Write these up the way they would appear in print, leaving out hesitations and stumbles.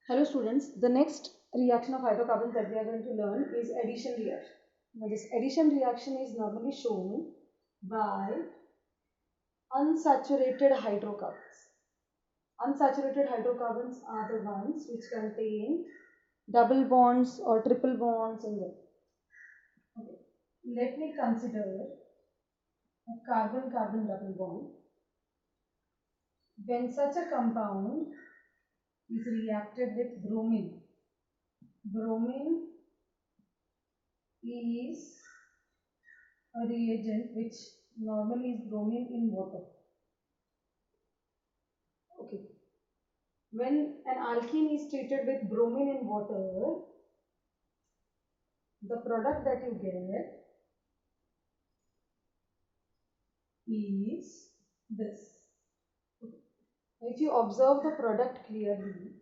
Hello students, the next reaction of hydrocarbons that we are going to learn is addition reaction. Now this addition reaction is normally shown by unsaturated hydrocarbons. Unsaturated hydrocarbons are the ones which contain double bonds or triple bonds in them. Okay. Let me consider a carbon-carbon double bond. When such a compound is reacted with bromine, bromine is a reagent which normally is bromine in water. Okay. When an alkene is treated with bromine in water, the product that you get is this. Okay. If you observe the product clearly,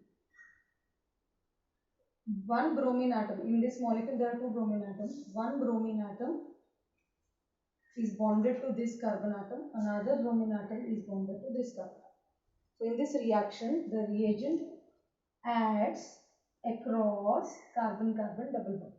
one bromine atom, in this molecule there are two bromine atoms, one bromine atom is bonded to this carbon atom, another bromine atom is bonded to this carbon atom. So in this reaction, the reagent adds across carbon-carbon double bond.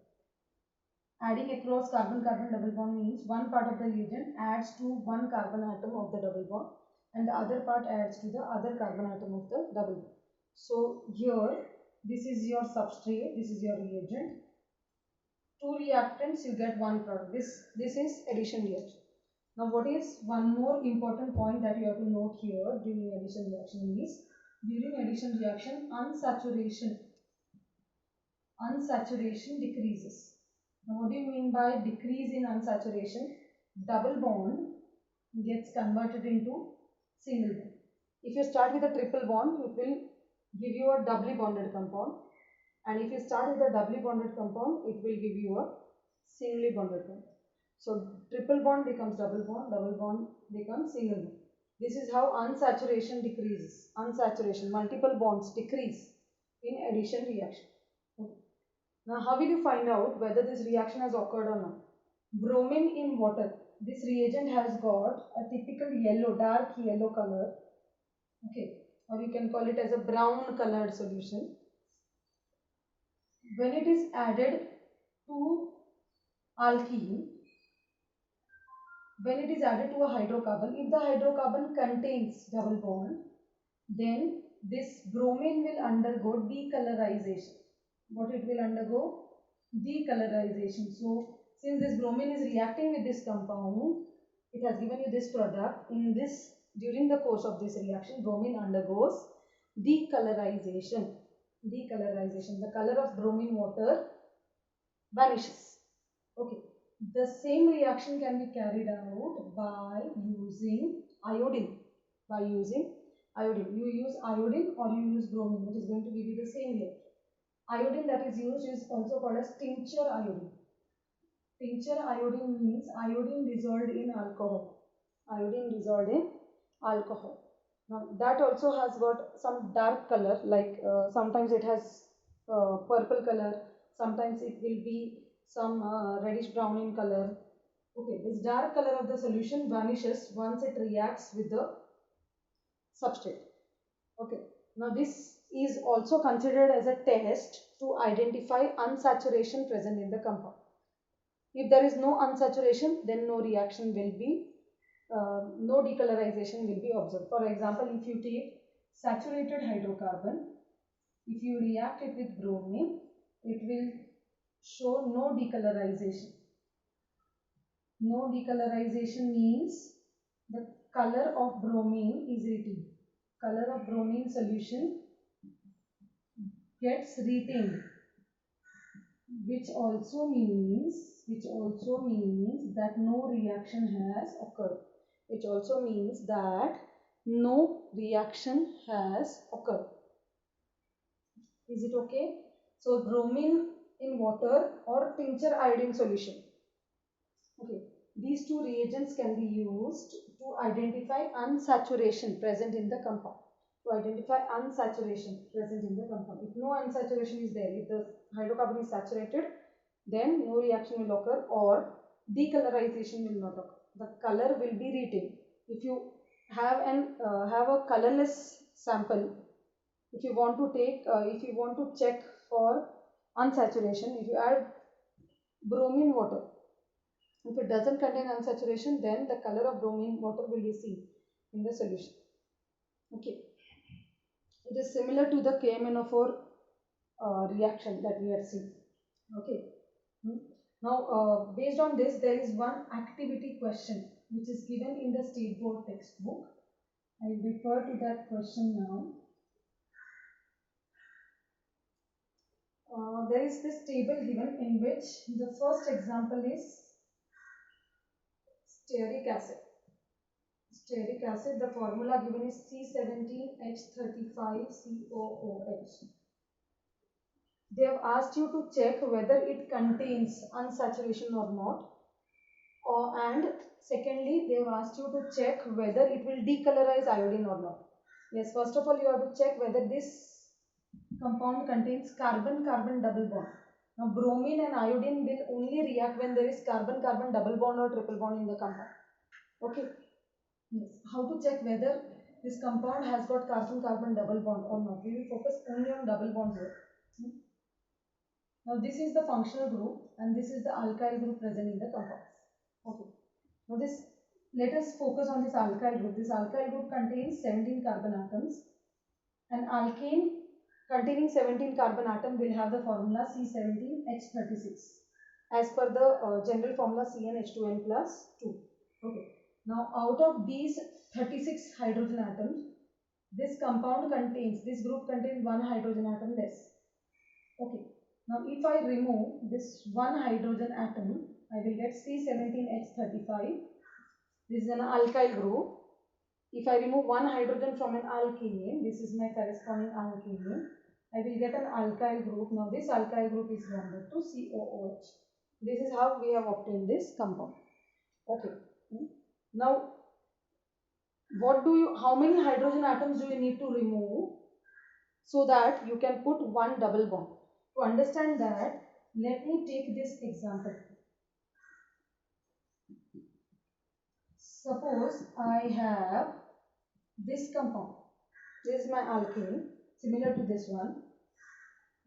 Adding across carbon-carbon double bond means one part of the reagent adds to one carbon atom of the double bond and the other part adds to the other carbon atom of the double bond. So here, this is your substrate, this is your reagent. Two reactants, you get one product. This is addition reaction. Now what is one more important point that you have to note here during addition reaction is, during addition reaction, unsaturation decreases. Now what do you mean by decrease in unsaturation? Double bond gets converted into single bond. If you start with a triple bond, it will give you a doubly bonded compound, and if you start with a doubly bonded compound, it will give you a singly bonded compound. So triple bond becomes double bond becomes single bond. This is how unsaturation decreases. Unsaturation, multiple bonds decrease in addition reaction. Okay. Now how will you find out whether this reaction has occurred or not? Bromine in water. This reagent has got a typical yellow, dark yellow color. Okay. Or you can call it as a brown colored solution. When it is added to alkene, when it is added to a hydrocarbon, if the hydrocarbon contains double bond, then this bromine will undergo decolorization. What it will undergo? Decolorization. So since this bromine is reacting with this compound, it has given you this product. In this, during the course of this reaction, bromine undergoes decolorization. Decolorization. The color of bromine water vanishes. Okay. The same reaction can be carried out by using iodine. By using iodine. You use iodine or you use bromine. It is going to give you the same reaction. Iodine that is used is also called as tincture iodine. Tincture iodine means iodine dissolved in alcohol. Iodine dissolved in alcohol. Now that also has got some dark color, like sometimes it has purple color, sometimes it will be some reddish brown in color. Okay, this dark color of the solution vanishes once it reacts with the substrate. Okay, now this is also considered as a test to identify unsaturation present in the compound. If there is no unsaturation, then no reaction will be, no decolorization will be observed. For example, if you take saturated hydrocarbon, if you react it with bromine, it will show no decolorization. No decolorization means the color of bromine is retained. Color of bromine solution gets retained, which also means that no reaction has occurred. Which also means that no reaction has occurred. Is it okay? So bromine in water or tincture iodine solution. Okay, these two reagents can be used to identify unsaturation present in the compound. To identify unsaturation present in the compound. If no unsaturation is there, if the hydrocarbon is saturated, then no reaction will occur or decolorization will not occur. The color will be retained. If you have a colorless sample, If you want to take, if you want to check for unsaturation, if you add bromine water, if it doesn't contain unsaturation, then the color of bromine water will be seen in the solution. Okay. It is similar to the KMnO4 reaction that we have seen. Okay. Now, based on this, there is one activity question which is given in the State Board textbook. I will refer to that question now. There is this table given in which the first example is stearic acid. Stearic acid, the formula given is C17H35COOH. They have asked you to check whether it contains unsaturation or not. And secondly, they have asked you to check whether it will decolorize iodine or not. Yes, first of all, you have to check whether this compound contains carbon-carbon double bond. Now, bromine and iodine will only react when there is carbon-carbon double bond or triple bond in the compound. Okay. Yes. How to check whether this compound has got carbon-carbon double bond or not? We will focus only on double bond here. Now, this is the functional group and this is the alkyl group present in the compound. Okay. Now, let us focus on this alkyl group. This alkyl group contains 17 carbon atoms. An alkane containing 17 carbon atom will have the formula C17H36 as per the general formula CnH2n plus 2. Okay. Now, out of these 36 hydrogen atoms, this group contains one hydrogen atom less. Okay. Now, if I remove this one hydrogen atom, I will get C17H35. This is an alkyl group. If I remove one hydrogen from an alkane, this is my corresponding alkane, I will get an alkyl group. Now, this alkyl group is bonded to COOH. This is how we have obtained this compound. Okay. Now, how many hydrogen atoms do you need to remove so that you can put one double bond? To understand that, let me take this example. Suppose I have this compound. This is my alkane, similar to this one.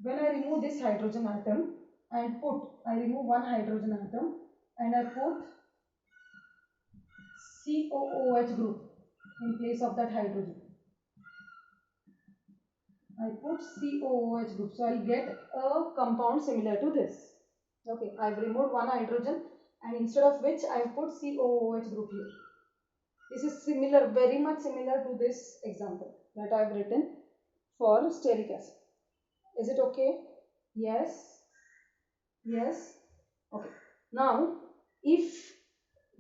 When I remove this hydrogen atom and I remove one hydrogen atom and I put COOH group in place of that hydrogen. I put COOH group, so I'll get a compound similar to this. Okay, I've removed one hydrogen and instead of which I've put COOH group here. This is similar, very much similar to this example that I've written for stearic acid. Is it okay? Yes. Yes. Okay. Now, if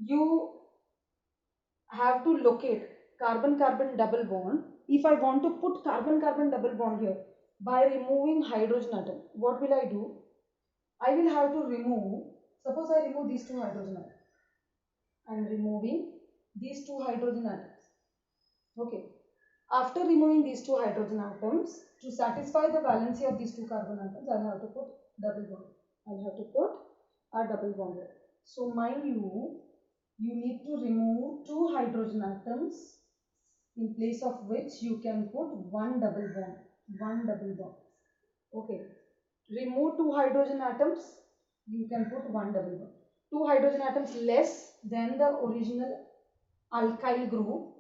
you have to locate carbon-carbon double bond, if I want to put carbon-carbon double bond here by removing hydrogen atom, what will I do? I will have to remove, suppose I remove these two hydrogen atoms. I am removing these two hydrogen atoms. Okay. After removing these two hydrogen atoms, to satisfy the valency of these two carbon atoms, I will have to put double bond. I will have to put a double bond here. So, mind you, you need to remove two hydrogen atoms in place of which you can put one double bond. One double bond. Okay. Remove two hydrogen atoms, you can put one double bond. Two hydrogen atoms less than the original alkyl group,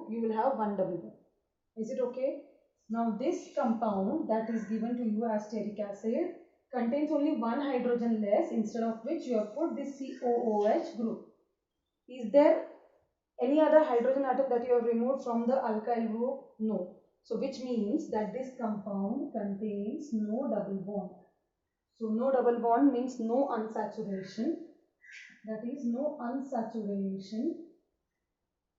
you will have one double bond. Is it okay? Now, this compound that is given to you as stearic acid contains only one hydrogen less, instead of which you have put this COOH group. Is there any other hydrogen atom that you have removed from the alkyl group? No. So, which means that this compound contains no double bond. So, no double bond means no unsaturation. That is no unsaturation.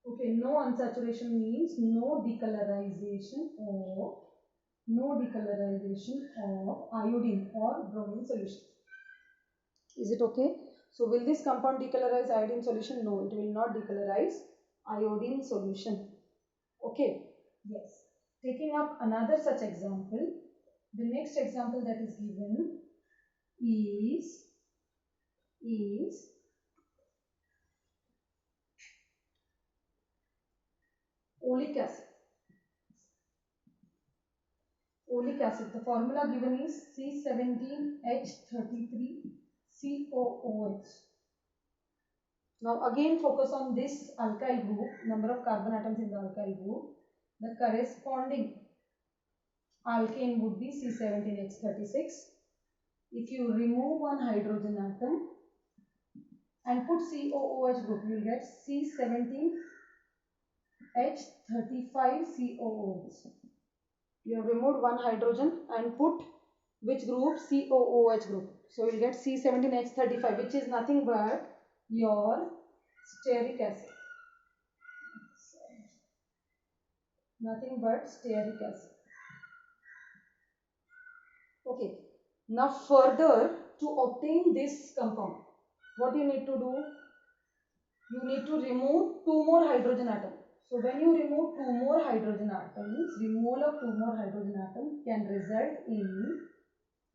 Okay, no unsaturation means no decolorization of iodine or bromine solution. Is it okay? So, will this compound decolorize iodine solution? No, it will not decolorize iodine solution. Okay. Yes. Taking up another such example, the next example that is given is oleic acid. Oleic acid. The formula given is C17H33COOH. Now again focus on this alkyl group, number of carbon atoms in the alkyl group. The corresponding alkane would be C17H36. If you remove one hydrogen atom and put COOH group, you will get C17H35COOH. You have removed one hydrogen and put which group? COOH group. So you will get C17H35, which is nothing but your stearic acid. Nothing but stearic acid. Okay. Now further, to obtain this compound, what you need to do? You need to remove 2 more hydrogen atoms. So when you remove 2 more hydrogen atoms, removal of 2 more hydrogen atoms can result in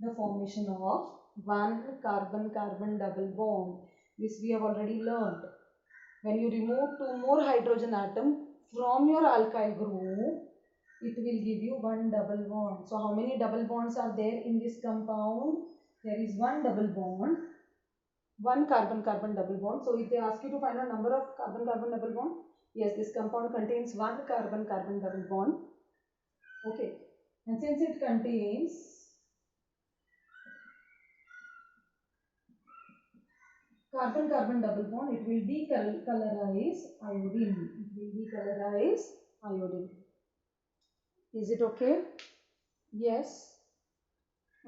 the formation of one carbon-carbon double bond. This we have already learned. When you remove 2 more hydrogen atoms from your alkyl group, it will give you one double bond. So how many double bonds are there in this compound? There is one double bond, one carbon-carbon double bond. So if they ask you to find a number of carbon-carbon double bond, yes, this compound contains one carbon-carbon double bond. Okay, and since it contains carbon-carbon double bond, it will decolorize iodine. It will decolorize iodine. Is it okay? Yes.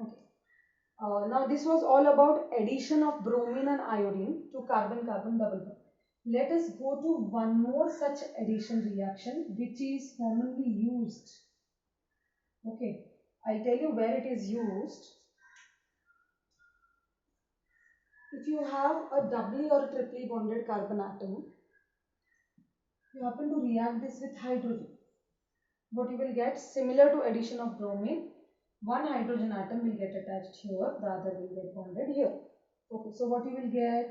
Okay. Now this was all about addition of bromine and iodine to carbon-carbon double bond. Let us go to one more such addition reaction which is commonly used. Okay, I'll tell you where it is used. If you have a doubly or triply bonded carbon atom, you happen to react this with hydrogen. What you will get, similar to addition of bromine, one hydrogen atom will get attached here, the other will get bonded here. Okay, so what you will get,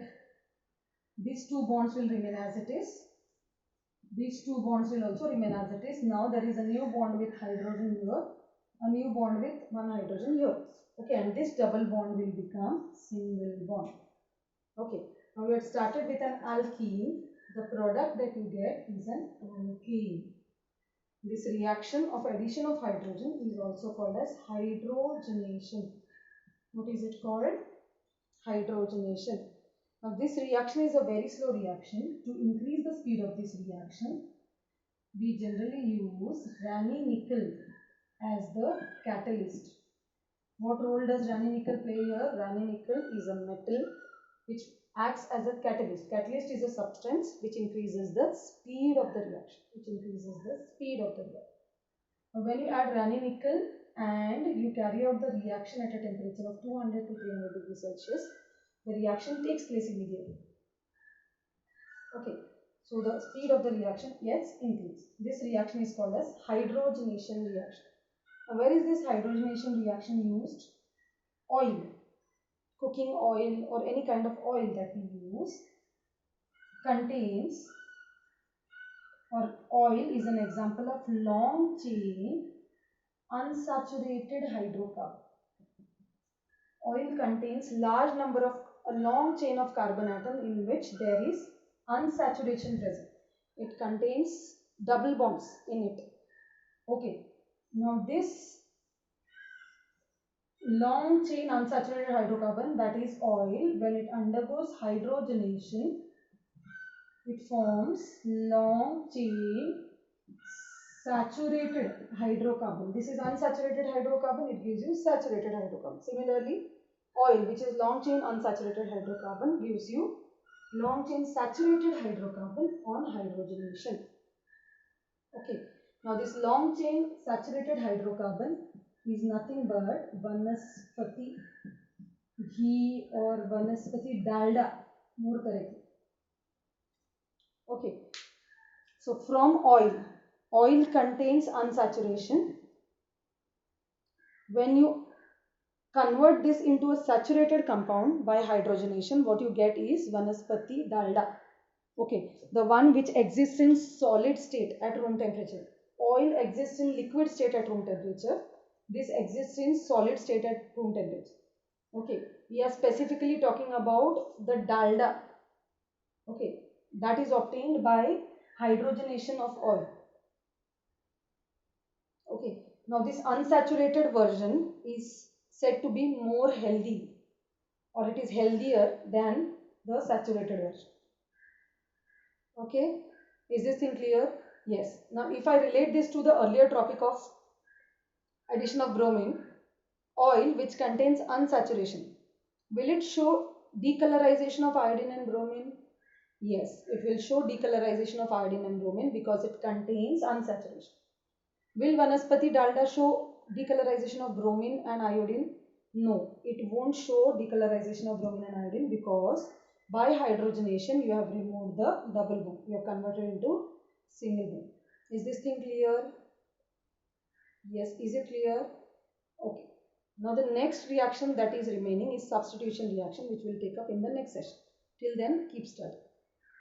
these 2 bonds will remain as it is. These 2 bonds will also remain as it is. Now there is a new bond with hydrogen here, a new bond with one hydrogen here. Okay, and this double bond will become single bond. Okay, now we had started with an alkene. The product that you get is an alkane. This reaction of addition of hydrogen is also called as hydrogenation. What is it called? Hydrogenation. Now this reaction is a very slow reaction. To increase the speed of this reaction, we generally use Raney nickel as the catalyst. What role does Raney nickel play here? Raney nickel is a metal which acts as a catalyst. Catalyst is a substance which increases the speed of the reaction. When you add Raney nickel and you carry out the reaction at a temperature of 200 to 300 degrees Celsius, the reaction takes place immediately. Okay, so the speed of the reaction gets increased. This reaction is called as hydrogenation reaction. Now, where is this hydrogenation reaction used? Oil, cooking oil or any kind of oil that we use contains, or oil is an example of long chain unsaturated hydrocarbon. Oil contains large number of a long chain of carbon atom in which there is unsaturation present. It contains double bonds in it. Okay, now this long chain unsaturated hydrocarbon, that is oil, when it undergoes hydrogenation, it forms long chain saturated hydrocarbon. This is unsaturated hydrocarbon, it gives you saturated hydrocarbon. Similarly, oil, which is long chain unsaturated hydrocarbon, gives you long chain saturated hydrocarbon on hydrogenation. Okay, now this long chain saturated hydrocarbon is nothing but Vanaspati ghee or Vanaspati dalda, more correctly. Okay, so from oil contains unsaturation. When you convert this into a saturated compound by hydrogenation, what you get is Vanaspati dalda. Okay, the one which exists in solid state at room temperature. Oil exists in liquid state at room temperature. This exists in solid state at room temperature. Okay, we are specifically talking about the dalda. Okay, that is obtained by hydrogenation of oil. Okay, now this unsaturated version is said to be more healthy, or it is healthier than the saturated version. Okay, is this thing clear? Yes. Now if I relate this to the earlier topic of addition of bromine, oil which contains unsaturation, will it show decolorization of iodine and bromine? Yes, it will show decolorization of iodine and bromine because it contains unsaturation. Will Vanaspati dalda show decolorization of bromine and iodine? No, it won't show decolorization of bromine and iodine because by hydrogenation you have removed the double bond. You have converted into single bond. Is this thing clear? Yes, is it clear? Okay. Now the next reaction that is remaining is substitution reaction, which we'll take up in the next session. Till then, keep studying.